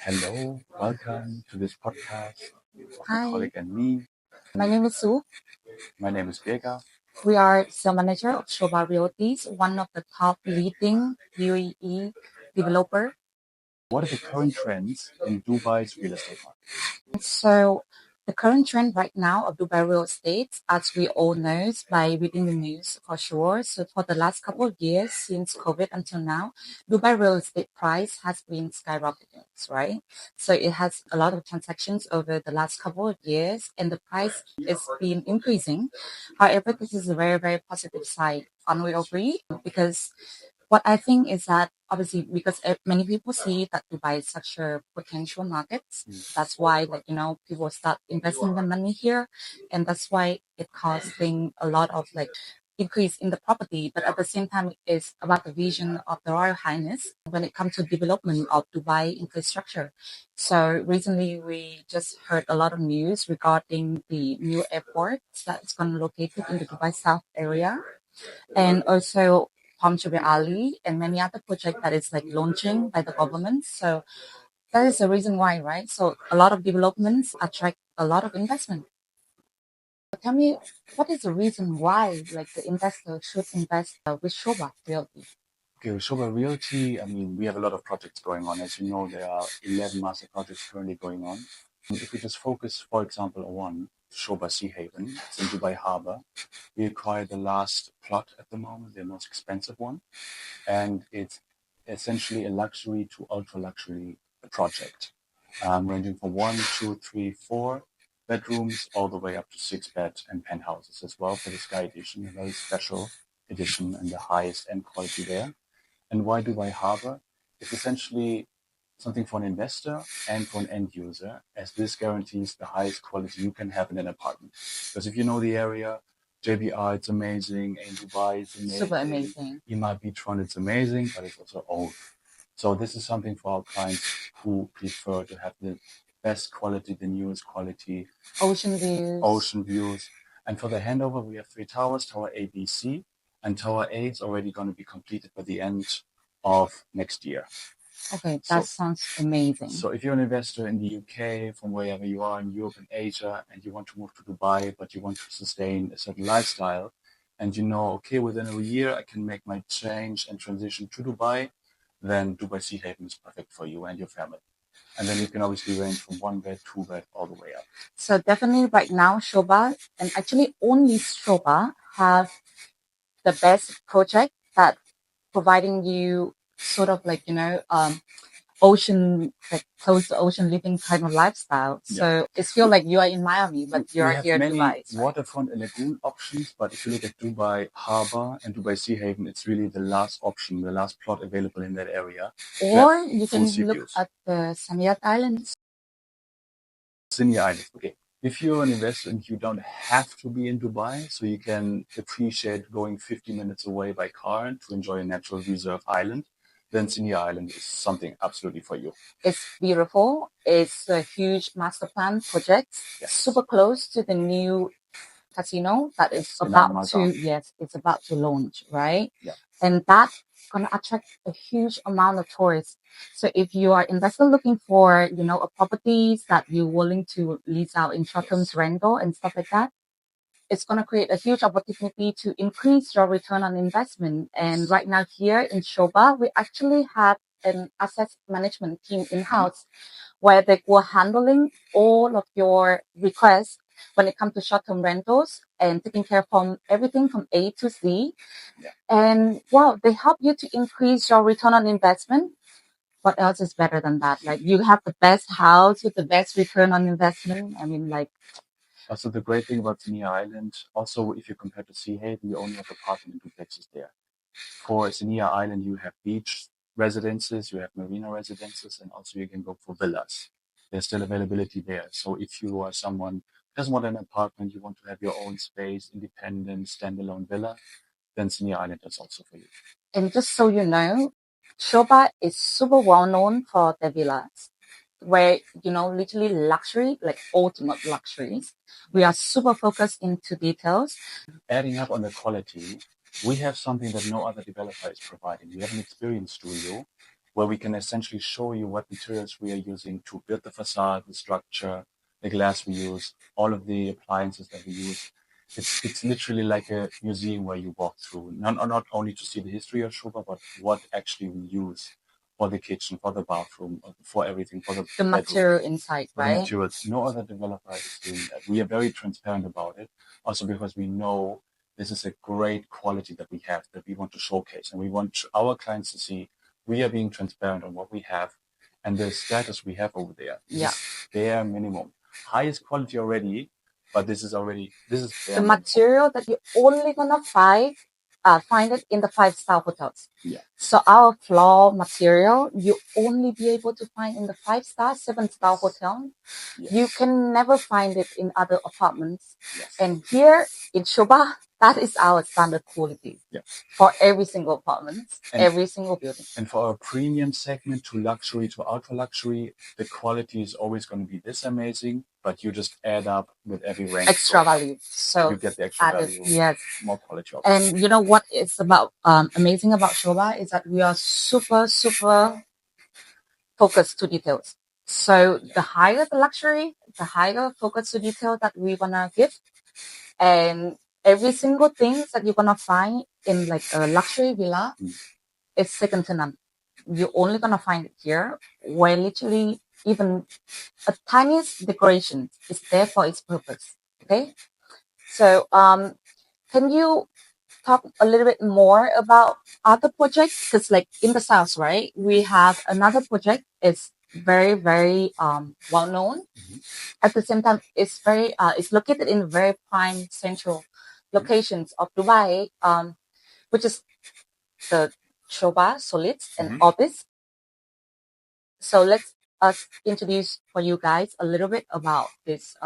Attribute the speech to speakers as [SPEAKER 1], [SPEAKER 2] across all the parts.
[SPEAKER 1] Hello, welcome to this podcast of my
[SPEAKER 2] Hi,
[SPEAKER 1] colleague and me.
[SPEAKER 2] my name is Sue.
[SPEAKER 1] My name is Birga.
[SPEAKER 2] We are sales manager of Shoba Realties, one of the top leading UAE developer.
[SPEAKER 1] What are the current trends in Dubai's real estate market?
[SPEAKER 2] So the current trend right now of Dubai real estate, as we all know by reading the news for sure. So for the last couple of years, since COVID until now, Dubai real estate price has been skyrocketing, right? So it has a lot of transactions over the last couple of years, and the price is been increasing. However, this is a very, very positive side. And we agree because what I think is that obviously because many people see that Dubai is such a potential market, that's why people start investing the money here, and that's why it causing a lot of increase in the property. But at the same time, it's about the vision of the Royal Highness when it comes to development of Dubai infrastructure. So recently, we just heard a lot of news regarding the new airport that's going to be located in the Dubai South area, and also Palm Sugar Alley and many other projects that is launching by the government. So that is the reason why, right? So a lot of developments attract a lot of investment. Tell me, what is the reason why the investor should invest with Shoba Realty?
[SPEAKER 1] Okay, with Shoba Realty, we have a lot of projects going on. As you know, there are 11 master projects currently going on. If we just focus, for example, on one, Shoba Sea Haven, it's in Dubai Harbor. We acquired the last plot at the moment, the most expensive one, and it's essentially a luxury to ultra luxury project, ranging from 1, 2, 3, 4 bedrooms all the way up to 6 bed and penthouses as well for the Sky Edition, a very special edition and the highest end quality there. And why Dubai Harbor? It's essentially something for an investor and for an end user, as this guarantees the highest quality you can have in an apartment. Because if you know the area, JBR, it's amazing, in Dubai, it's amazing.
[SPEAKER 2] Super amazing.
[SPEAKER 1] Imad Beachfront, it's amazing, but it's also old. So this is something for our clients who prefer to have the best quality, the newest quality,
[SPEAKER 2] Ocean views.
[SPEAKER 1] And for the handover, we have 3 towers, Tower A, B, C, and Tower A is already going to be completed by the end of next year.
[SPEAKER 2] Okay, that sounds amazing.
[SPEAKER 1] So if you're an investor in the UK, from wherever you are in Europe and Asia, and you want to move to Dubai, but you want to sustain a certain lifestyle, and you know, okay, within a year I can make my change and transition to Dubai, then Dubai Sea Haven is perfect for you and your family. And then you can obviously range from 1 bed, 2 bed, all the way up.
[SPEAKER 2] So definitely right now, Shoba, and actually only Shoba, have the best project that providing you sort of ocean, close to ocean living kind of lifestyle. So it feels like you are in Miami, but you're here in Dubai.
[SPEAKER 1] We have many waterfront and lagoon options, but if you look at Dubai Harbor and Dubai Sea Haven, it's really the last option, the last plot available in that area.
[SPEAKER 2] Or you can look at the Samiyat Islands.
[SPEAKER 1] Sinai Islands, okay. If you're an investor and you don't have to be in Dubai, so you can appreciate going 50 minutes away by car to enjoy a natural reserve island, then Sinai Island is something absolutely for you.
[SPEAKER 2] It's beautiful. It's a huge master plan project, super close to the new casino that is about to launch, right?
[SPEAKER 1] Yeah.
[SPEAKER 2] And that's gonna attract a huge amount of tourists. So if you are investor looking for, a properties that you're willing to lease out in short-term rental and stuff like that, it's going to create a huge opportunity to increase your return on investment. And right now here in Shoba, we actually have an asset management team in-house where they were handling all of your requests when it comes to short-term rentals and taking care from everything from A to Z.
[SPEAKER 1] Yeah.
[SPEAKER 2] And wow, they help you to increase your return on investment. What else is better than that? Like you have the best house with the best return on investment. I mean,
[SPEAKER 1] also, the great thing about Sinai Island, also if you compare to Sea Haven, you only have apartment and duplexes there. For Sinai Island, you have beach residences, you have marina residences, and also you can go for villas. There's still availability there. So if you are someone who doesn't want an apartment, you want to have your own space, independent, standalone villa, then Sinai Island is also for you.
[SPEAKER 2] And just so you know, Shoba is super well known for their villas, where literally luxury, like ultimate luxuries. We are super focused into details.
[SPEAKER 1] Adding up on the quality, we have something that no other developer is providing. We have an experience studio where we can essentially show you what materials we are using to build the facade, the structure, the glass we use, all of the appliances that we use. It's literally like a museum where you walk through, not only to see the history of Shoba, but what actually we use for the kitchen, for the bathroom, for everything, for the bedroom,
[SPEAKER 2] material inside,
[SPEAKER 1] for the
[SPEAKER 2] right?
[SPEAKER 1] materials. No other developer is doing that. We are very transparent about it, also because we know this is a great quality that we have that we want to showcase, and we want our clients to see we are being transparent on what we have and the status we have over there. This is bare minimum. Highest quality already, but this is bare
[SPEAKER 2] The
[SPEAKER 1] minimum.
[SPEAKER 2] material that you're only gonna find it in the 5-star hotels.
[SPEAKER 1] Yeah.
[SPEAKER 2] So our floor material you only be able to find in the 5-star, 7-star hotel.
[SPEAKER 1] Yes.
[SPEAKER 2] You can never find it in other apartments.
[SPEAKER 1] Yes.
[SPEAKER 2] And here in Shoba, that is our standard quality for every single apartment, every single building.
[SPEAKER 1] And for our premium segment to luxury to ultra luxury, the quality is always going to be this amazing, but you just add up with every rank.
[SPEAKER 2] Extra value. So
[SPEAKER 1] you get the extra value.
[SPEAKER 2] Yes.
[SPEAKER 1] More quality.
[SPEAKER 2] And you know what is about amazing about Shoba is that we are super, super focused to details. So the higher the luxury, the higher focus to detail that we wanna give. And every single thing that you're gonna find in like a luxury villa is second to none. You're only gonna find it here, where literally even a tiniest decoration is there for its purpose. Okay, so can you talk a little bit more about other projects? Because like in the south, right, we have another project. It's very, very well known. At the same time, it's located in very prime central locations of Dubai, which is the Shoba, Solids, and Orbis. So let's introduce for you guys a little bit about this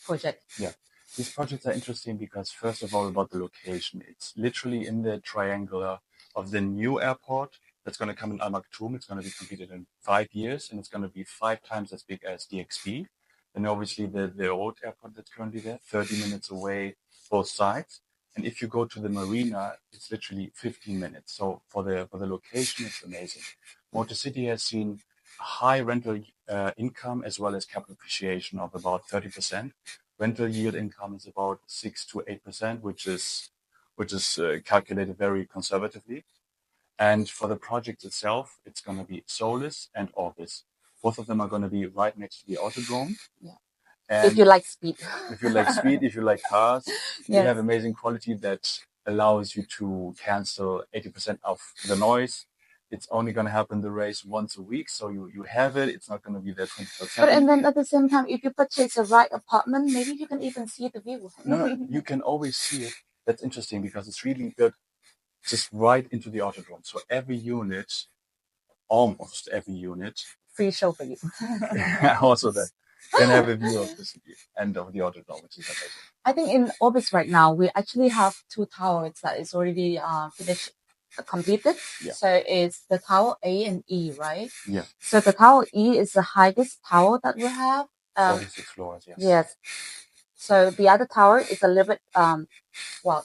[SPEAKER 2] project.
[SPEAKER 1] Yeah. These projects are interesting because, first of all, about the location. It's literally in the triangular of the new airport that's going to come in Al Maktoum. It's going to be completed in 5 years, and it's going to be 5 times as big as DXB. And obviously, the old airport that's currently there, 30 minutes away, both sides. And if you go to the marina, it's literally 15 minutes. So for the location, it's amazing. Motor City has seen high rental income as well as capital appreciation of about 30%. Rental yield income is about 6 to 8%, which is calculated very conservatively. And for the project itself, it's going to be Solis and Orbis. Both of them are going to be right next to the Autodrome.
[SPEAKER 2] Yeah. And if you like speed.
[SPEAKER 1] If you like speed, if you like cars, we have amazing quality that allows you to cancel 80% of the noise. It's only going to happen the race once a week, so you have it. It's not going to be there 24/7.
[SPEAKER 2] But and then at the same time, if you purchase the right apartment, maybe you can even see the view.
[SPEAKER 1] No, you can always see it. That's interesting because it's really built just right into the Autodrome. So every unit, almost every unit,
[SPEAKER 2] free show for you.
[SPEAKER 1] Also that can have a view of the city and of the Autodrome, which is amazing.
[SPEAKER 2] I think in Orbis right now, we actually have 2 towers that is already finished, completed. Yeah. So it's the tower A and E, right?
[SPEAKER 1] Yeah.
[SPEAKER 2] So the tower E is the highest tower that we have.
[SPEAKER 1] 46 floors, yes.
[SPEAKER 2] Yes. So the other tower is a little bit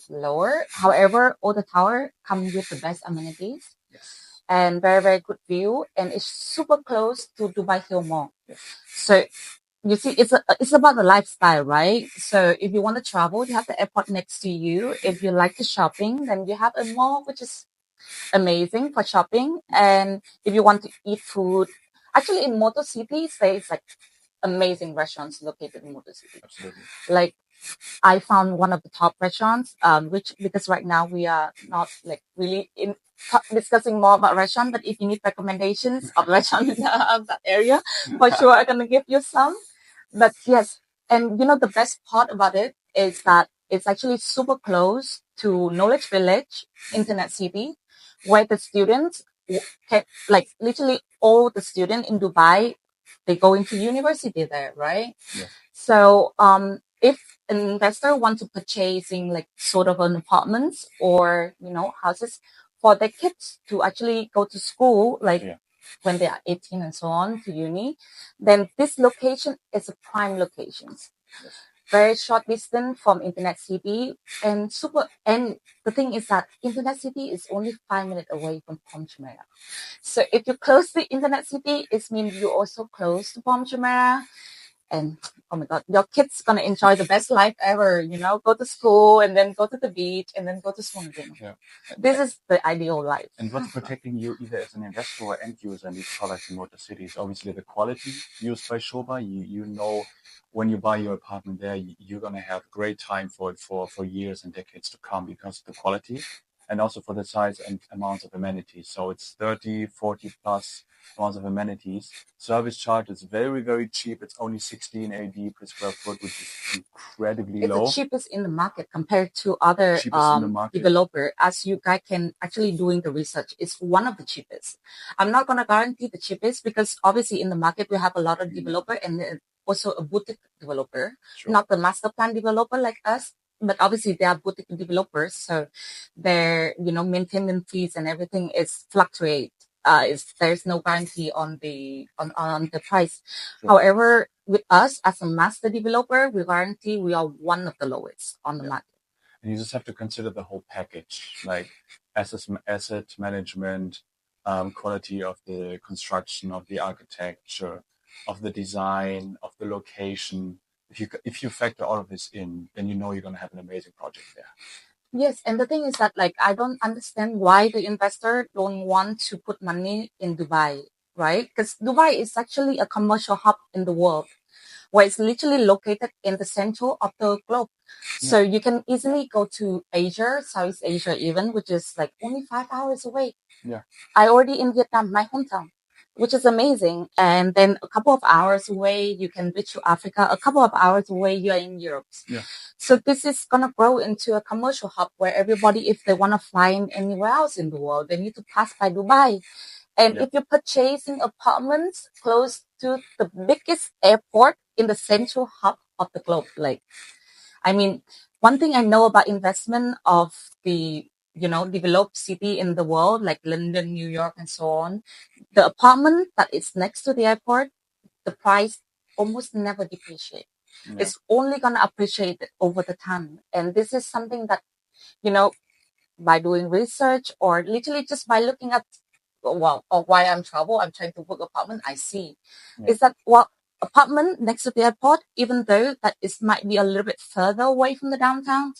[SPEAKER 2] lower. However, all the tower come with the best amenities.
[SPEAKER 1] Yes.
[SPEAKER 2] And very, very good view, and it's super close to Dubai Hill Mall. Yes. So you see, it's about the lifestyle, right? So if you want to travel, you have the airport next to you. If you like the shopping, then you have a mall, which is amazing for shopping. And if you want to eat food, actually in Motor City, it's like amazing restaurants located in Motor City.
[SPEAKER 1] Absolutely.
[SPEAKER 2] Like I found one of the top restaurants, which because right now we are not like really discussing more about restaurant, but if you need recommendations of restaurant in that area, for sure I'm gonna give you some. But yes, and you know the best part about it is that it's actually super close to Knowledge Village, Internet City, where the students can like literally all the students in Dubai, they go into university there, right?
[SPEAKER 1] Yeah.
[SPEAKER 2] So if an investor wants to purchasing like sort of an apartments or houses for their kids to actually go to school, like when they are 18 and so on to uni, then this location is a prime location.
[SPEAKER 1] Yes.
[SPEAKER 2] very short distance from Internet City, and the thing is that Internet City is only 5 minutes away from Palm Jumeirah. So if you close the Internet City, it means you also close to Palm Jumeirah. And oh my God, your kid's gonna enjoy the best life ever, go to school and then go to the beach and then go to swim again.
[SPEAKER 1] Yeah.
[SPEAKER 2] This is the ideal life.
[SPEAKER 1] And what's protecting you either as an investor or end user in these products in Motor City is obviously the quality used by Shoba. You know when you buy your apartment there, you're going to have a great time for it for years and decades to come because of the quality and also for the size and amounts of amenities. So it's 30, 40 plus amounts of amenities. Service charge is very, very cheap. It's only 16 AD per square foot, which is incredibly
[SPEAKER 2] It's
[SPEAKER 1] low.
[SPEAKER 2] the cheapest in the market compared to other
[SPEAKER 1] Cheapest in the market.
[SPEAKER 2] developer. As you guys can actually doing the research, it's one of the cheapest. I'm not gonna guarantee the cheapest because obviously in the market we have a lot of developer and also a boutique developer,
[SPEAKER 1] Sure.
[SPEAKER 2] not the master plan developer like us. But obviously they are boutique developers, so their maintenance fees and everything is fluctuate. There's no guarantee on the price.
[SPEAKER 1] Sure.
[SPEAKER 2] However, with us as a master developer, we guarantee we are one of the lowest on the market.
[SPEAKER 1] And you just have to consider the whole package, like asset management, quality of the construction, of the architecture, of the design, of the location. If you factor all of this in, then you know you're going to have an amazing project there.
[SPEAKER 2] Yes, and the thing is that I don't understand why the investor don't want to put money in Dubai, right? Because Dubai is actually a commercial hub in the world, where it's literally located in the center of the globe. So you can easily go to Asia, Southeast Asia even, which is like only 5 hours away.
[SPEAKER 1] Yeah.
[SPEAKER 2] I already in Vietnam, my hometown, which is amazing. And then a couple of hours away, you can reach to Africa. A couple of hours away, you're in Europe.
[SPEAKER 1] Yeah.
[SPEAKER 2] So this is going to grow into a commercial hub where everybody, if they want to fly in anywhere else in the world, they need to pass by Dubai. And if you're purchasing apartments close to the biggest airport in the central hub of the globe, one thing I know about investment of the developed city in the world, like London, New York, and so on, the apartment that is next to the airport, the price almost never depreciate.
[SPEAKER 1] Yeah.
[SPEAKER 2] It's only gonna appreciate over the time. And this is something that, by doing research or literally just by looking at or why I'm trying to book apartment, I see is that apartment next to the airport, even though that it might be a little bit further away from the downtown.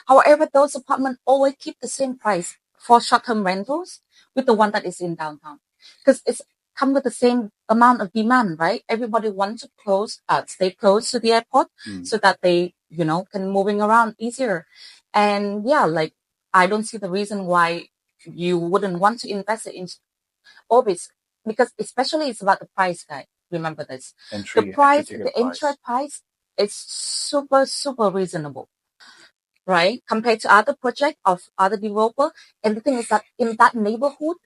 [SPEAKER 2] However, those apartments always keep the same price for short-term rentals with the one that is in downtown because it's come with the same amount of demand, right? Everybody wants to stay close to the airport so that they, can moving around easier. And I don't see the reason why you wouldn't want to invest in Orbis because especially it's about the price, guys. Remember this. The entry price is super, super reasonable, right? Compared to other project of other developer. And the thing is that in that neighborhood,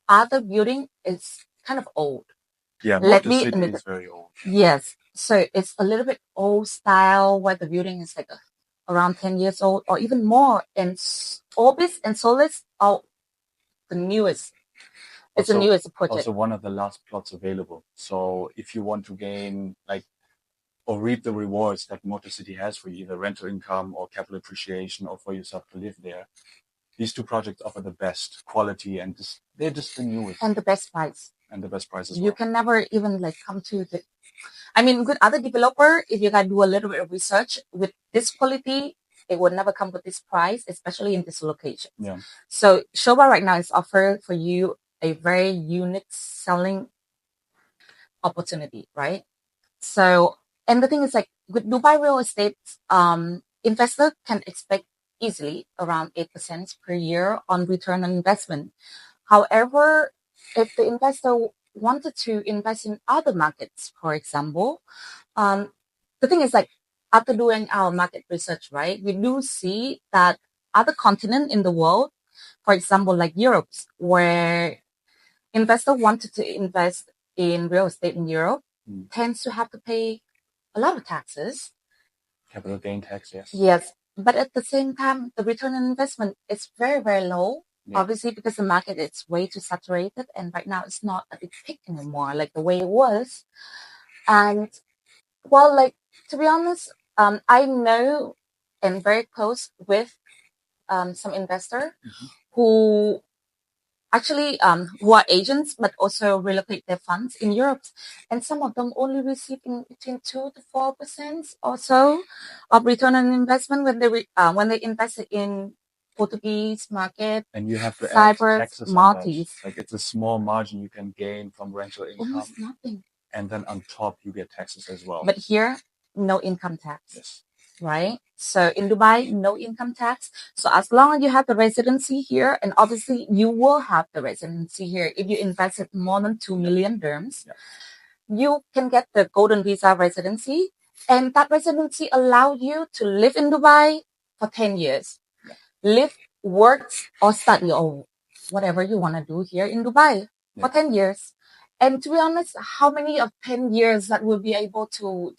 [SPEAKER 2] other building is kind of old.
[SPEAKER 1] Yeah, Motor City is very old.
[SPEAKER 2] Yes. So it's a little bit old style where the building is like around 10 years old or even more. And Orbis and Solis are the newest. It's the newest project.
[SPEAKER 1] Also one of the last plots available. So if you want to gain or reap the rewards that Motor City has for you, either rental income or capital appreciation or for yourself to live there, these two projects offer the best quality and they're just the newest.
[SPEAKER 2] And the best price.
[SPEAKER 1] And the best price as well.
[SPEAKER 2] You can never even come to the... with other developer, if you can do a little bit of research with this quality, it would never come with this price, especially in this location.
[SPEAKER 1] Yeah.
[SPEAKER 2] So Shoba right now is offering for you a very unique selling opportunity, right? So, and the thing is with Dubai real estate, investor can expect easily around 8% per year on return on investment. However, if the investor wanted to invest in other markets, for example, the thing is after doing our market research, right, we do see that other continent in the world, for example, like Europe, where investor wanted to invest in real estate in Europe, tends to have to pay a lot of taxes.
[SPEAKER 1] Capital gain tax, yes.
[SPEAKER 2] Yes. But at the same time, the return on investment is very, very low. Yeah. Obviously, because the market is way too saturated. And right now, it's not a big peak anymore, like the way it was. And, to be honest, I know and very close with some investor who actually who are agents but also relocate their funds in Europe, and some of them only receiving between 2 to 4% or so of return on investment when they invested in Portuguese market,
[SPEAKER 1] And you have to add
[SPEAKER 2] Cyprus,
[SPEAKER 1] taxes on that.
[SPEAKER 2] Maltese.
[SPEAKER 1] Like it's a small margin you can gain from rental income,
[SPEAKER 2] Almost nothing.
[SPEAKER 1] and then on top you get taxes as well.
[SPEAKER 2] But here, no income tax.
[SPEAKER 1] Yes.
[SPEAKER 2] Right? So in Dubai, no income tax. So as long as you have the residency here, and obviously you will have the residency here if you invested more than 2 million dirhams, you can get the golden visa residency, and that residency allow you to live in Dubai for 10 years. Live, work, or study, or whatever you want to do here in Dubai for 10 years. And to be honest, how many of 10 years that we'll be able to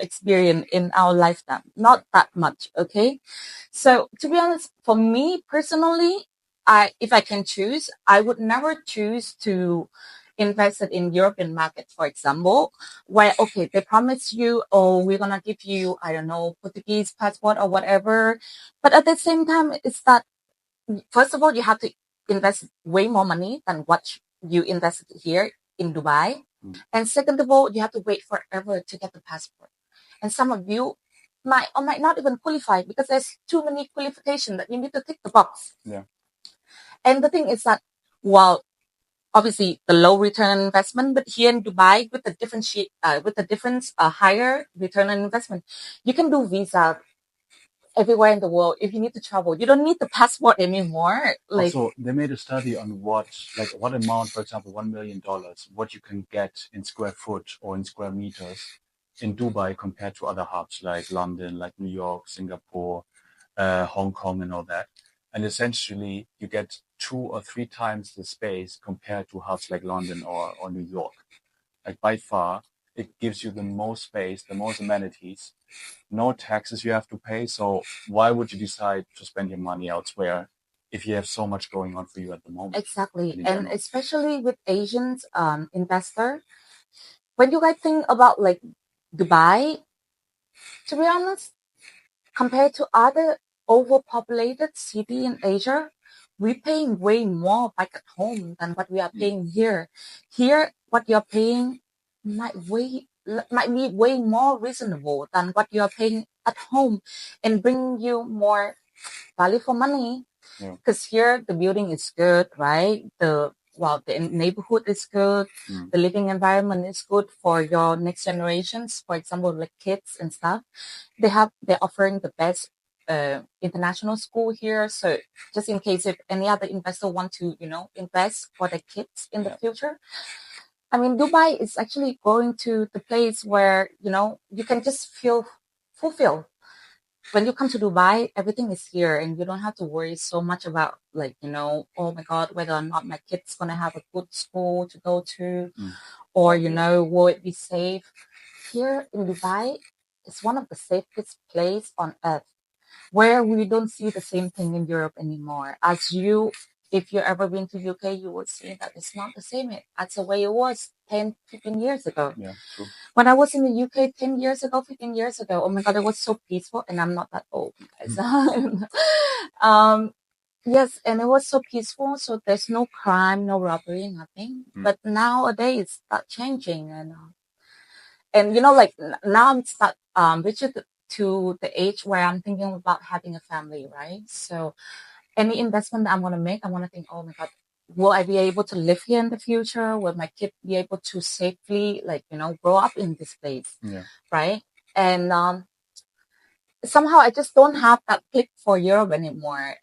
[SPEAKER 2] experience in our lifetime? Not that much, okay? So to be honest, for me personally, if I can choose, I would never choose to invest it in European market, for example, where, okay, they promise you, oh, we're going to give you, I don't know, Portuguese passport or whatever. But at the same time, it's that, first of all, you have to invest way more money than what you invested here in Dubai. And second of all, you have to wait forever to get the passport. And some of you might or might not even qualify because there's too many qualifications that you need to tick the box.
[SPEAKER 1] Yeah.
[SPEAKER 2] And the thing is that, well, obviously the low return on investment, but here in Dubai with the different higher return on investment, you can do visa everywhere in the world. If you need to travel, you don't need the passport anymore. Like,
[SPEAKER 1] also, they made a study on what amount, for example, $1 million, what you can get in square foot or in square meters in Dubai compared to other hubs like London, like New York, Singapore, Hong Kong, and all that. And essentially, you get 2 or 3 times the space compared to hubs like London or New York. Like by far, it gives you the most space, the most amenities, no taxes you have to pay. So why would you decide to spend your money elsewhere if you have so much going on for you at the moment?
[SPEAKER 2] exactly.
[SPEAKER 1] in
[SPEAKER 2] And
[SPEAKER 1] general.
[SPEAKER 2] especially with Asians investor, when you guys think about like Dubai, to be honest, compared to other overpopulated city in Asia, we're paying way more back at home than what we are paying here. Here, what you're paying might be way more reasonable than what you're paying at home, and bring you more value for money. Because here the building is good, right? The neighborhood is good. The living environment is good for your next generations. For example, like kids and stuff. They're offering the best international school here. So just in case if any other investor want to, invest for their kids in the future. I mean, Dubai is actually going to the place where, you can just feel fulfilled. When you come to Dubai, everything is here and you don't have to worry so much about like, oh my God, whether or not my kid's going to have a good school to go to, or, will it be safe? Here in Dubai, it's one of the safest place on earth, where we don't see the same thing in Europe anymore. If you ever been to UK, you would see that it's not the same as the way it was 10, 15 years ago.
[SPEAKER 1] Yeah, true.
[SPEAKER 2] When I was in the UK 10 years ago, 15 years ago, oh my God, it was so peaceful. And I'm not that old, guys. Yes, and it was so peaceful. So there's no crime, no robbery, nothing. But nowadays, that's changing. And like now I'm reaching to the age where I'm thinking about having a family, right? So any investment that I'm going to make, I want to think, oh my God, will I be able to live here in the future? Will my kid be able to safely, grow up in this place?
[SPEAKER 1] Yeah.
[SPEAKER 2] Right? And somehow I just don't have that click for Europe anymore.